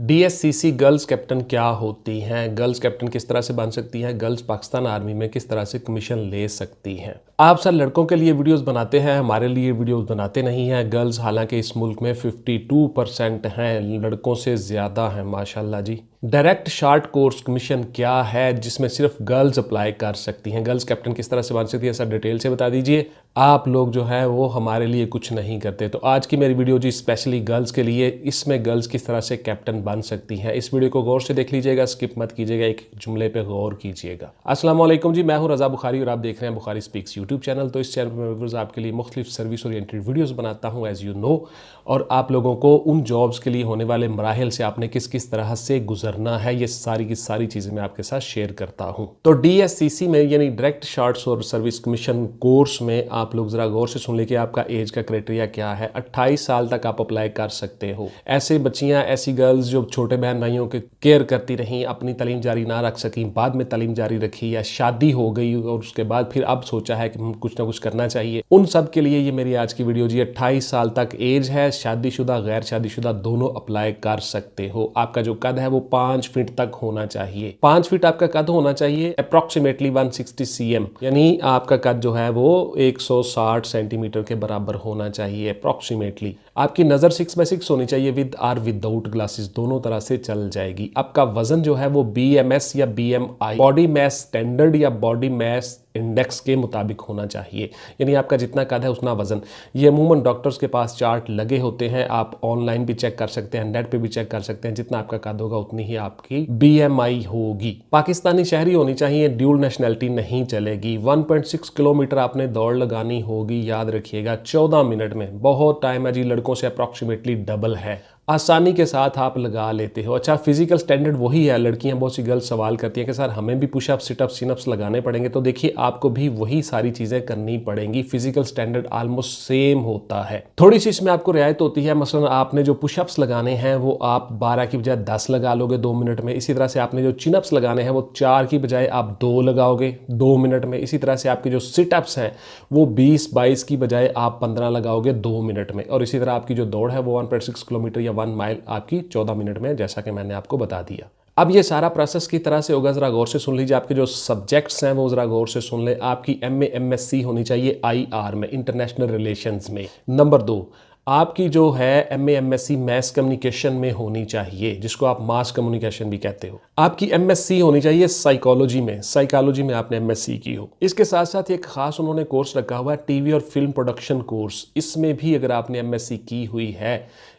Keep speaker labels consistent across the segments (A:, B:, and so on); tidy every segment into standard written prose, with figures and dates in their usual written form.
A: DSCC girls captain क्या होती हैं, गर्ल्स कैप्टन किस तरह से बन सकती हैं, गर्ल्स पाकिस्तान आर्मी में किस तरह से कमीशन ले सकती हैं। आप सर लड़कों के लिए वीडियोस बनाते हैं, हमारे लिए वीडियोस बनाते नहीं हैं। गर्ल्स हालांकि इस मुल्क में 52% हैं, लड़कों से ज़्यादा हैं माशाल्लाह जी। डायरेक्ट शॉर्ट कोर्स कमीशन क्या है जिसमें सिर्फ गर्ल्स अप्लाई कर सकती हैं, गर्ल्स कैप्टन किस तरह से बन सकती है, सर डिटेल से बता दीजिए। आप लोग जो है वो हमारे लिए कुछ नहीं करते, तो आज की मेरी वीडियो जी स्पेशली गर्ल्स के लिए, इसमें गर्ल्स किस तरह से कैप्टन बन सकती हैं। इस वीडियो को गौर से देख लीजिएगा, स्किप मत कीजिएगा, एक जुमले पे गौर कीजिएगा। अस्सलाम वालेकुम जी, मैं हूं रज़ा बुखारी और आप देख रहे हैं बुखारी स्पीक्स यूट्यूब चैनल। तो इस चैनल में मैं आपके लिए मुख्तलिफ सर्विस ओरिएंटेड वीडियोज़ बनाता हूँ एज़ यू नो, और आप लोगों को उन जॉब्स के लिए होने वाले मराहिल से आपने किस किस तरह से गुजरना है, ये सारी की सारी चीज़ें मैं आपके साथ शेयर करता हूं। तो DSCC में यानी डायरेक्ट शॉर्ट और सर्विस कमीशन कोर्स में आप लोग ज़रा गौर से सुन ले कि आपका एज का क्राइटेरिया क्या है। 28 साल तक आप अप्लाई कर सकते हो। ऐसे बच्चियां, ऐसी गर्ल्स जो छोटे बहन भाइयों के केयर करती रहीं, अपनी तालीम जारी ना रख सकी, बाद में तालीम जारी रखी, या शादी हो गई और उसके बाद फिर अब सोचा है कि कुछ ना कुछ करना चाहिए, उन सब के लिए ये मेरी आज की वीडियो जी। 28 साल तक एज है, शादीशुदा गैर शादीशुदा दोनों अप्लाई कर सकते हो। आपका जो कद है वो 5 फीट तक होना चाहिए। 5 फीट आपका कद होना चाहिए, अप्रोक्सीमेटली 160 cm, यानी आपका कद जो है वो 160 सेंटीमीटर के बराबर होना चाहिए अप्रोक्सीमेटली। आपकी नज़र 6x6 होनी चाहिए, विद और विदाउट ग्लासेस, दोनों तरह से चल जाएगी। आपका वजन जो है वो BMS या BMI, बॉडी मैस स्टैंडर्ड या बॉडी मैस इंडेक्स के मुताबिक होना चाहिए, यानी आपका जितना कद है उतना वजन। ये अमूमन डॉक्टर्स के पास चार्ट लगे होते हैं, आप ऑनलाइन भी चेक कर सकते हैं, नेट पे भी चेक कर सकते हैं। जितना आपका कद होगा उतनी ही आपकी BMI होगी। पाकिस्तानी शहरी होनी चाहिए, ड्यूल नेशनैलिटी नहीं चलेगी। 1.6 किलोमीटर आपने दौड़ लगानी होगी, याद रखिएगा 14 मिनट में। बहुत टाइम है जी, लड़कों से अप्रॉक्सीमेटली डबल है, आसानी के साथ आप लगा लेते हो। अच्छा, फिजिकल स्टैंडर्ड वही है। लड़कियां, बहुत सी गर्ल्स सवाल करती हैं कि सर हमें भी पुशअप, सिटअप, सिनअप्स लगाने पड़ेंगे, तो देखिए आपको भी वही सारी चीज़ें करनी पड़ेंगी। फिजिकल स्टैंडर्ड ऑलमोस्ट सेम होता है, थोड़ी सी इसमें आपको रियायत होती है। मसलन आपने जो पुशअप्स लगाने हैं वो आप 12 की बजाय 10 लगा लोगे 2 मिनट में। इसी तरह से आपने जो चिनअप्स लगाने हैं वो 4 की बजाय आप 2 लगाओगे 2 मिनट में। इसी तरह से आपके जो सिटअप्स हैं वो 20-22 की बजाय आप 15 लगाओगे 2 मिनट में। और इसी तरह आपकी जो दौड़ है वो 1.6 किलोमीटर या 1 माइल आपकी 14 मिनट में, जैसा कि मैंने आपको बता दिया। अब ये सारा प्रोसेस की तरह से होगा, ज़रा गौर से सुन लीजिए। आपके जो सब्जेक्ट्स हैं वो ज़रा गौर से सुन ले। आपकी MA MSc होनी चाहिए IR में, इंटरनेशनल रिलेशंस में। नंबर 2, आपकी जो है MA MSc मैस कम्युनिकेशन में होनी चाहिए, जिसको आप मास कम्युनिकेशन भी कहते हो। आपकी MSc होनी चाहिए साइकोलॉजी में, साइकोलॉजी में आपने MSc की हो। इसके साथ साथ एक खास उन्होंने कोर्स रखा हुआ है, TV और फिल्म प्रोडक्शन कोर्स। इसमें भी अगर आपने MSc की हुई है,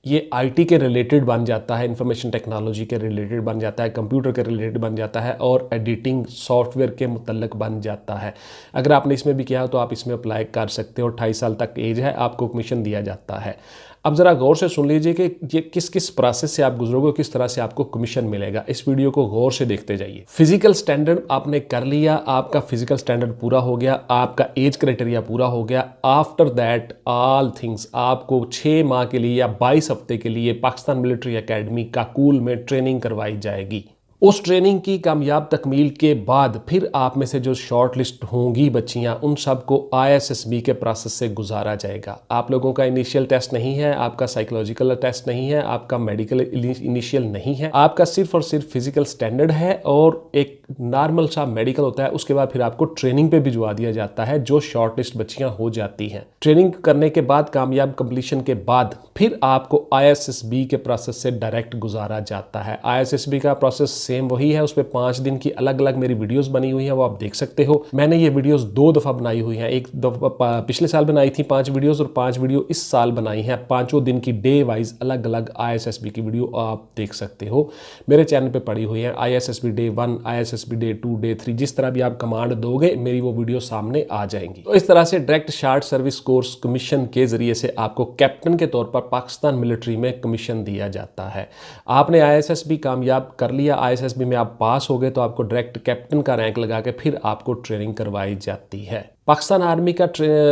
A: ये IT के रिलेटेड बन जाता है, इंफॉर्मेशन टेक्नोलॉजी के रिलेटेड बन जाता है, कंप्यूटर के रिलेटेड बन जाता है, और एडिटिंग सॉफ्टवेयर के मुतल्लक बन जाता है। अगर आपने इसमें भी किया हो तो आप इसमें अप्लाई कर सकते हो। 28 साल तक एज है, आपको कमीशन दिया जाता है। अब ज़रा गौर से सुन लीजिए कि ये किस किस प्रोसेस से आप गुजरोगे, किस तरह से आपको कमीशन मिलेगा। इस वीडियो को गौर से देखते जाइए। फिजिकल स्टैंडर्ड आपने कर लिया, आपका फिजिकल स्टैंडर्ड पूरा हो गया, आपका एज क्राइटेरिया पूरा हो गया। आफ्टर दैट ऑल थिंग्स आपको 6 माह के लिए या 22 हफ्ते के लिए पाकिस्तान मिलिट्री एकेडमी काकूल में ट्रेनिंग करवाई जाएगी। उस ट्रेनिंग की कामयाब तकमील के बाद फिर आप में से जो शॉर्ट लिस्ट होंगी बच्चियां, उन सबको ISSB के प्रोसेस से गुजारा जाएगा। आप लोगों का इनिशियल टेस्ट नहीं है, आपका साइकोलॉजिकल टेस्ट नहीं है, आपका मेडिकल इनिशियल नहीं है, आपका सिर्फ और सिर्फ फिजिकल स्टैंडर्ड है और एक नॉर्मल सा मेडिकल होता है। उसके बाद फिर आपको ट्रेनिंग पे भिजवा दिया जाता है, जो शॉर्ट लिस्ट बच्चियां हो जाती हैं। ट्रेनिंग करने के बाद, कामयाब कंप्लीशन के बाद, फिर आपको ISSB के प्रोसेस से डायरेक्ट गुजारा जाता है। ISSB का प्रोसेस सेम वही है, उस पर 5 दिन की अलग अलग मेरी वीडियोस बनी हुई हैं, वो आप देख सकते हो। मैंने ये वीडियोस 2 दफ़ा बनाई हुई हैं, एक दफ़ा पिछले साल बनाई थी 5 वीडियोस, और 5 वीडियो इस साल बनाई हैं। 5 दिन की डे वाइज अलग अलग ISSB की वीडियो आप देख सकते हो, मेरे चैनल पे पड़ी हुई है। ISSB day 1, ISSB day 2, day 3, जिस तरह भी आप कमांड दोगे मेरी वो वीडियो सामने आ जाएंगी। तो इस तरह से direct short service course commission के जरिए से आपको कैप्टन के तौर पर पाकिस्तान मिलिट्री में कमीशन दिया जाता है। आपने ISSB कामयाब कर लिया, ISSB में आप पास हो गए, तो आपको डायरेक्ट कैप्टन का रैंक लगा के फिर आपको ट्रेनिंग करवाई जाती है। पाकिस्तान आर्मी का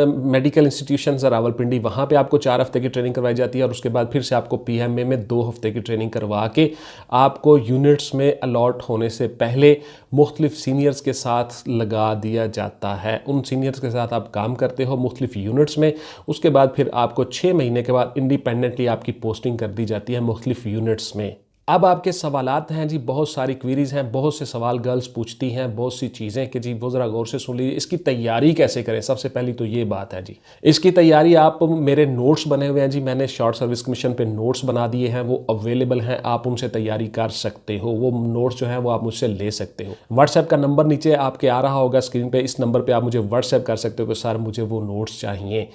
A: मेडिकल इंस्टीट्यूशन रावलपिंडी, वहाँ पे आपको 4 हफ्ते की ट्रेनिंग करवाई जाती है, और उसके बाद फिर से आपको PMA में 2 हफ्ते की ट्रेनिंग करवा के आपको यूनिट्स में अलॉट होने से पहले मुख्तलिफ सीनियर्स के साथ लगा दिया जाता है। उन सीनियर्स के साथ आप काम करते हो मुख्तलिफ यूनिट्स में। उसके बाद फिर आपको 6 महीने के बाद इंडिपेंडेंटली आपकी पोस्टिंग कर दी जाती है मुख्तलिफ यूनिट्स में। अब आपके सवालात हैं जी, बहुत सारी क्वेरीज हैं, बहुत से सवाल गर्ल्स पूछती हैं, बहुत सी चीज़ें कि जी वो ज़रा गौर से सुन लीजिए। इसकी तैयारी कैसे करें, सबसे पहली तो ये बात है जी। इसकी तैयारी आप, मेरे नोट्स बने हुए हैं जी, मैंने शॉर्ट सर्विस कमीशन पे नोट्स बना दिए हैं, वो अवेलेबल हैं, आप उनसे तैयारी कर सकते हो। वो नोट्स जो हैं वो आप मुझसे ले सकते हो। व्हाट्सएप का नंबर नीचे आपके आ रहा होगा स्क्रीन पे, इस नंबर पे आप मुझे व्हाट्सएप कर सकते हो कि सर मुझे वो नोट्स चाहिए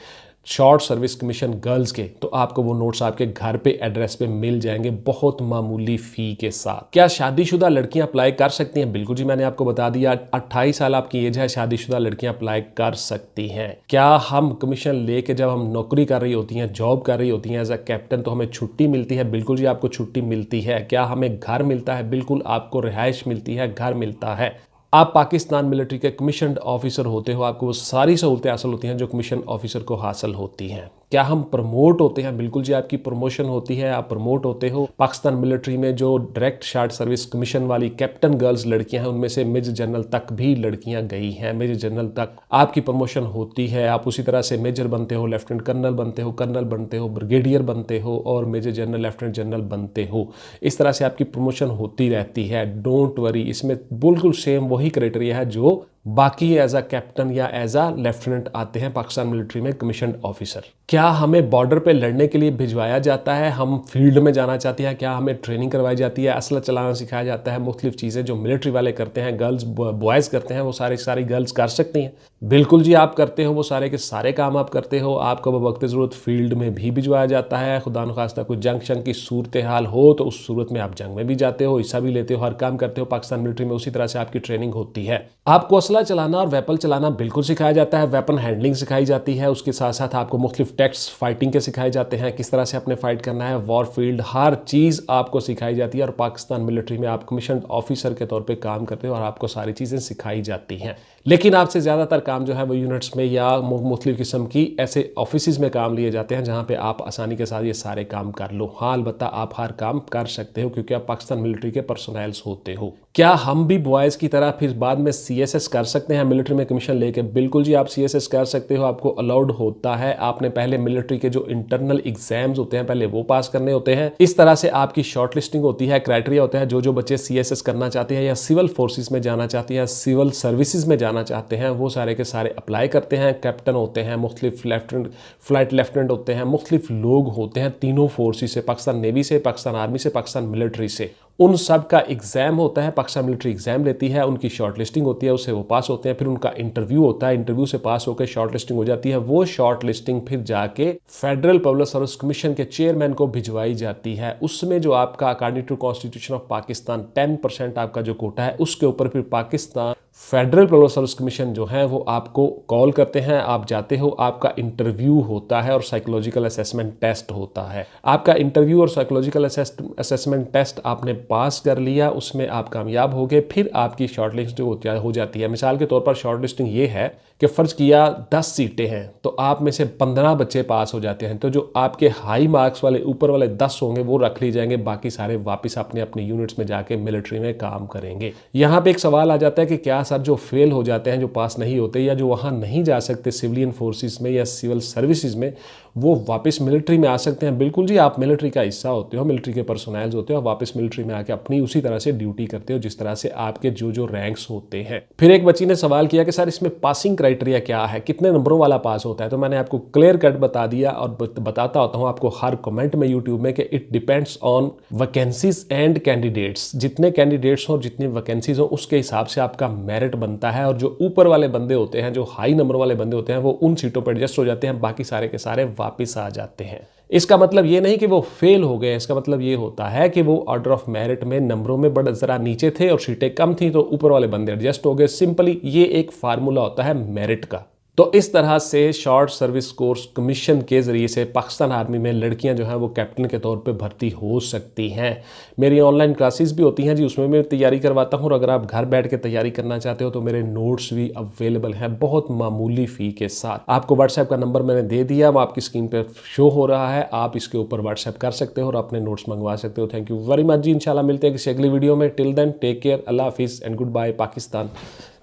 A: शॉर्ट सर्विस कमीशन गर्ल्स के, तो आपको वो नोट्स आपके घर पे एड्रेस पे मिल जाएंगे बहुत मामूली फ़ी के साथ। क्या शादीशुदा लड़कियां अप्लाई कर सकती हैं? बिल्कुल जी, मैंने आपको बता दिया 28 साल आपकी एज है, शादीशुदा लड़कियां अप्लाई कर सकती हैं। क्या हम कमीशन लेके जब हम नौकरी कर रही होती हैं, जॉब कर रही होती हैं एज अ कैप्टन, तो हमें छुट्टी मिलती है? बिल्कुल जी, आपको छुट्टी मिलती है। क्या हमें घर मिलता है? बिल्कुल, आपको रिहाइश मिलती है, घर मिलता है। आप पाकिस्तान मिलिट्री के कमीशन्ड ऑफिसर होते हो, आपको वो सारी सहूलतें हासिल होती हैं जो कमीशन ऑफिसर को हासिल होती हैं। क्या हम प्रमोट होते हैं? बिल्कुल जी, आपकी प्रमोशन होती है, आप प्रमोट होते हो। पाकिस्तान मिलिट्री में जो डायरेक्ट शॉर्ट सर्विस कमीशन वाली कैप्टन गर्ल्स लड़कियां हैं, उनमें से मेजर जनरल तक भी लड़कियां गई हैं। मेजर जनरल तक आपकी प्रमोशन होती है, आप उसी तरह से मेजर बनते हो, लेफ्टिनेंट कर्नल बनते हो, कर्नल बनते हो, ब्रिगेडियर बनते हो और मेजर जनरल, लेफ्टिनेंट जनरल बनते हो। इस तरह से आपकी प्रमोशन होती रहती है। डोंट वरी, इसमें बिल्कुल सेम वही क्राइटेरिया है जो बाकी एज अ कैप्टन या एज अ लेफ्टिनेंट आते हैं पाकिस्तान मिलिट्री में कमीशन्ड ऑफिसर। क्या हमें बॉर्डर पे लड़ने के लिए भिजवाया जाता है? हम फील्ड में जाना चाहते हैं, क्या हमें ट्रेनिंग करवाई जाती है, असला चलाना सिखाया जाता है? मुख्तलिफ चीज़ें जो मिलिट्री वाले करते हैं, गर्ल्स बॉयज़ करते हैं, वो सारी गर्ल्स कर सकती हैं। बिल्कुल जी, आप करते हो, वो सारे के सारे काम आप करते हो। आपको वक्त ज़रूरत फील्ड में भी भिजवाया जाता है। खुदा न खास्ता कोई जंग शंग की सूरत हाल हो तो उस सूरत में आप जंग में भी जाते हो, हिस्सा भी लेते हो, हर काम करते हो पाकिस्तान मिलिट्री में। उसी तरह से आपकी ट्रेनिंग होती है। आपको असला चलाना और वेपन चलाना बिल्कुल सिखाया जाता है, वेपन हैंडलिंग सिखाई जाती है। उसके साथ साथ आपको मुख्तलिफ टेक्ट्स फाइटिंग के सिखाए जाते हैं, किस तरह से अपने फाइट करना है, वॉर फील्ड, हर चीज़ आपको सिखाई जाती है। और पाकिस्तान मिलिट्री में आप कमीशन्ड ऑफिसर के तौर पे काम करते हो और आपको सारी चीज़ें सिखाई जाती हैं। लेकिन आपसे ज़्यादातर काम जो है वो यूनिट्स में या मुख्तलिफ किस्म की ऐसे ऑफिस में काम लिए जाते हैं जहाँ पे आप आसानी के साथ ये सारे काम कर लो। हाँ, अलबत्ता आप हर काम कर सकते हो क्योंकि आप पाकिस्तान मिलिट्री के पर्सनल्स होते हो। क्या हम भी बॉयज़ की तरह फिर बाद में CSS कर सकते हैं मिलिट्री में कमीशन लेके? बिल्कुल जी, आप CSS कर सकते हो, आपको अलाउड होता है। आपने पहले मिलिट्री के जो इंटरनल एग्जाम्स होते हैं पहले वो पास करने होते हैं। इस तरह से आपकी शॉर्ट लिस्टिंग होती है, क्राइटेरिया होता है। जो बच्चे CSS करना चाहते हैं या सिविल फोर्सेस में जाना चाहते हैं, सिविल सर्विसेज में जाना चाहते हैं, वो सारे के सारे अप्लाई करते हैं। कैप्टन होते हैं, मुख्तलिफ लेफ्टिनेंट, फ्लाइट लेफ्टिनेंट होते हैं, मुख्तलिफ लोग होते हैं तीनों फोर्सेस से, पाकिस्तान नेवी से, पाकिस्तान आर्मी से, पाकिस्तान मिलिट्री से। उन सब का एग्ज़ाम होता है, पाकिस्तान मिलिट्री एग्ज़ाम लेती है, उनकी शॉर्ट लिस्टिंग होती है, उससे वो पास होते हैं। फिर उनका इंटरव्यू होता है, इंटरव्यू से पास होकर शॉर्ट लिस्टिंग हो जाती है। वो शॉर्ट लिस्टिंग फिर जाके फेडरल पब्लिक सर्विस कमीशन के चेयरमैन को भिजवाई जाती है। उसमें जो आपका according to constitution of Pakistan 10% आपका जो कोटा है, उसके ऊपर फिर Pakistan Federal Public Service Commission जो है वो आपको कॉल करते हैं, आप जाते हो, आपका इंटरव्यू होता है और साइकोलॉजिकल असेसमेंट टेस्ट होता है। आपका इंटरव्यू और साइकोलॉजिकल असेसमेंट टेस्ट आपने पास कर लिया, उसमें आप कामयाब हो गए, फिर आपकी शॉर्ट लिस्ट हो जाती है। मिसाल के तौर पर शॉर्ट लिस्टिंग ये है कि फ़र्ज़ किया 10 सीटें हैं तो आप में से 15 बच्चे पास हो जाते हैं, तो जो आपके हाई मार्क्स वाले ऊपर वाले 10 होंगे वो रख लिए जाएंगे, बाकी सारे वापस अपने अपने यूनिट्स में जाके मिलिट्री में काम करेंगे। यहाँ पे एक सवाल आ जाता है कि क्या सर जो फेल हो जाते हैं, जो पास नहीं होते या जो वहाँ नहीं जा सकते सिविलियन फोर्सेस में या सिविल सर्विसेज में, वो वापस मिलिट्री में आ सकते हैं? बिल्कुल जी, आप मिलिट्री का हिस्सा होते हो, मिलिट्री के पर्सनल्स होते हो, वापस मिलिट्री में आके अपनी उसी तरह से ड्यूटी करते हो जिस तरह से आपके जो रैंक्स होते हैं। फिर एक बच्ची ने सवाल किया कि सर इसमें पासिंग क्राइटेरिया क्या है, कितने नंबरों वाला पास होता है? तो मैंने आपको क्लियर कट बता दिया और बताता होता हूँ आपको हर कमेंट में यूट्यूब में कि it depends on vacancies and candidates. जितने कैंडिडेट्स हो, जितनी वैकेंसीज हो, उसके हिसाब से आपका मेरिट बनता है। और जो ऊपर वाले बंदे होते हैं, जो हाई नंबर वाले बंदे होते हैं, वो उन सीटों पर एडजस्ट हो जाते हैं, बाकी सारे के सारे वापस आ जाते हैं। इसका मतलब ये नहीं कि वो फेल हो गए, इसका मतलब ये होता है कि वो ऑर्डर ऑफ मेरिट में नंबरों में बड़ा ज़रा नीचे थे और सीटें कम थी तो ऊपर वाले बंदे एडजस्ट हो गए। सिंपली ये एक फार्मूला होता है मेरिट का। तो इस तरह से शॉर्ट सर्विस कोर्स कमीशन के ज़रिए से पाकिस्तान आर्मी में लड़कियां जो हैं वो कैप्टन के तौर पे भर्ती हो सकती हैं। मेरी ऑनलाइन क्लासेस भी होती हैं जी, उसमें मैं तैयारी करवाता हूँ। और अगर आप घर बैठ के तैयारी करना चाहते हो तो मेरे नोट्स भी अवेलेबल हैं बहुत मामूली फ़ी के साथ। आपको व्हाट्सएप का नंबर मैंने दे दिया, वो आपकी स्क्रीन पर शो हो रहा है, आप इसके ऊपर व्हाट्सएप कर सकते हो और अपने नोट्स मंगवा सकते हो। थैंक यू वेरी मच जी, इंशाल्लाह मिलते हैं किसी अगली वीडियो में। टिल देन टेक केयर, अल्लाह हाफिज़ एंड गुड बाय। पाकिस्तान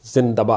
A: जिंदाबाद।